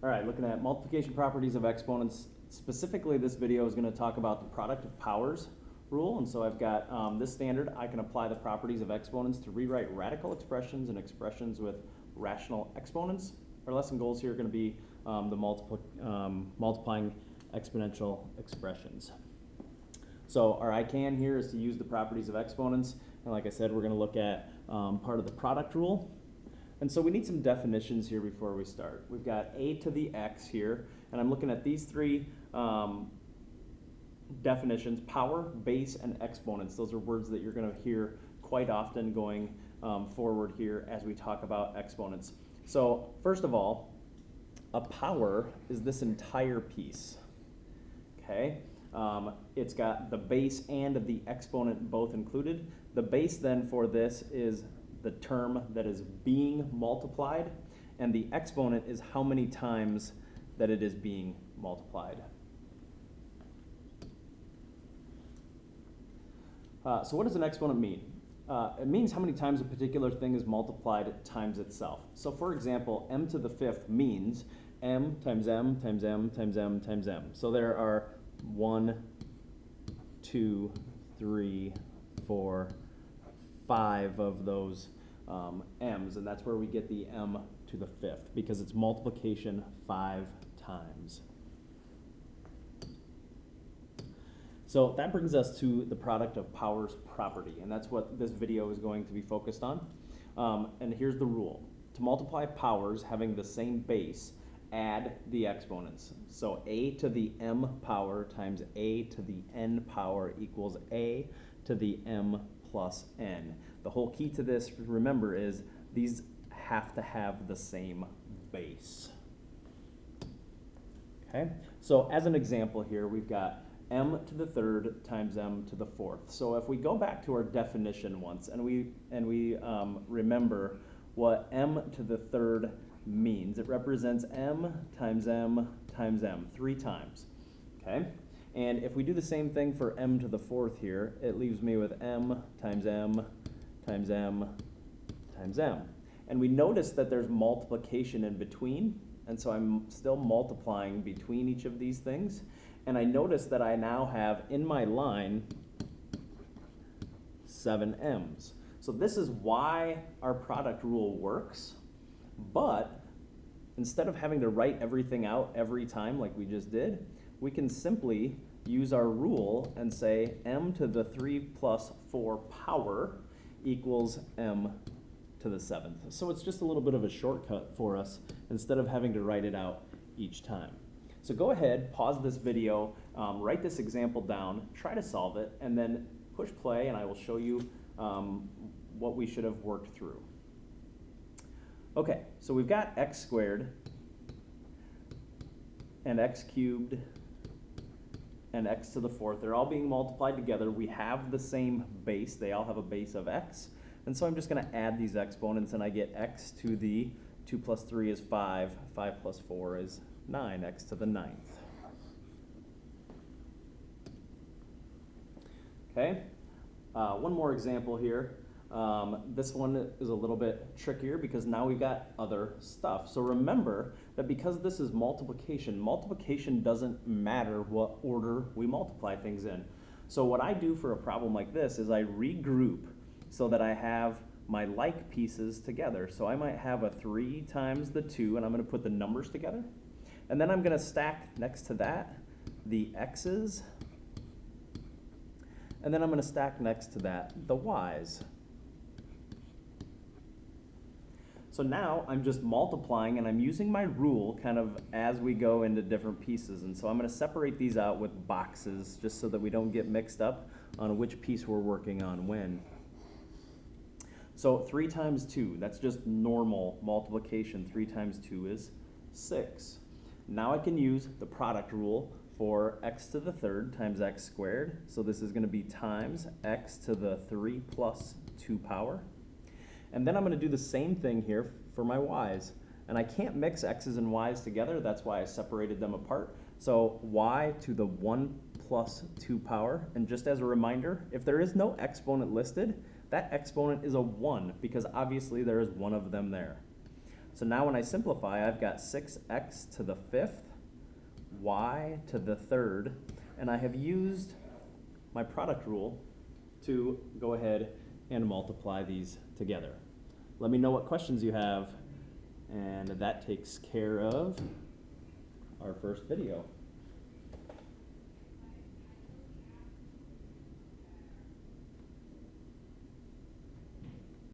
All right, looking at multiplication properties of exponents. Specifically, this video is going to talk about the product of powers rule. And so I've got this standard. I can apply the properties of exponents to rewrite radical expressions and expressions with rational exponents. Our lesson goals here are going to be the multiplying exponential expressions. So our I can here is to use the properties of exponents. And like I said, we're going to look at part of the product rule. And so we need some definitions here before we start. We've got a to the x here, and I'm looking at these three definitions: power, base, and exponents. Those are words that you're going to hear quite often going forward here as we talk about exponents. So first of all, a power is this entire piece, okay? It's got the base and the exponent both included. The base then for this is the term that is being multiplied, and the exponent is how many times that it is being multiplied. So what does an exponent mean? It means how many times a particular thing is multiplied times itself. So for example, m to the fifth means m times m times m times m times m. So there are 1, 2, 3, 4, 5 of those m's, and that's where we get the m to the fifth, because it's multiplication 5 times. So that brings us to the product of powers property, and that's what this video is going to be focused on. And here's the rule. To multiply powers having the same base, add the exponents. So a to the m power times a to the n power equals a to the m plus n. The whole key to this, remember, is these have to have the same base. Okay, so as an example here, we've got m to the third times m to the fourth. So if we go back to our definition once and we remember what m to the third means, it represents m times m times m 3 times. Okay, and if we do the same thing for m to the fourth here, it leaves me with m times m times m times m. And we notice that there's multiplication in between, and so I'm still multiplying between each of these things. And I notice that I now have in my line 7 m's. So this is why our product rule works, but instead of having to write everything out every time like we just did, we can simply use our rule and say m to the 3 plus 4 power equals m to the 7th. So it's just a little bit of a shortcut for us instead of having to write it out each time. So go ahead, pause this video, write this example down, try to solve it, and then push play and I will show you what we should have worked through. Okay, so we've got x squared and x cubed and x to the fourth. They're all being multiplied together. We have the same base. They all have a base of x. And so I'm just going to add these exponents, and I get x to the 2 plus 3 is 5. 5 plus 4 is 9, x to the 9th. Okay, one more example here. This one is a little bit trickier because now we've got other stuff. So remember that because this is multiplication, multiplication doesn't matter what order we multiply things in. So what I do for a problem like this is I regroup so that I have my like pieces together. So I might have a 3 times the 2, and I'm going to put the numbers together. And then I'm going to stack next to that the x's, and then I'm going to stack next to that the y's. So now I'm just multiplying, and I'm using my rule kind of as we go into different pieces. And so I'm going to separate these out with boxes just so that we don't get mixed up on which piece we're working on when. So 3 times 2, that's just normal multiplication. 3 times 2 is 6. Now I can use the product rule for x to the third times x squared. So this is going to be times x to the 3 plus 2 power. And then I'm going to do the same thing here for my y's. And I can't mix x's and y's together. That's why I separated them apart. So y to the 1 plus 2 power. And just as a reminder, if there is no exponent listed, that exponent is a 1 because obviously there is one of them there. So now when I simplify, I've got 6x to the 5th, y to the 3rd, and I have used my product rule to go ahead and multiply these together. Let me know what questions you have, and that takes care of our first video.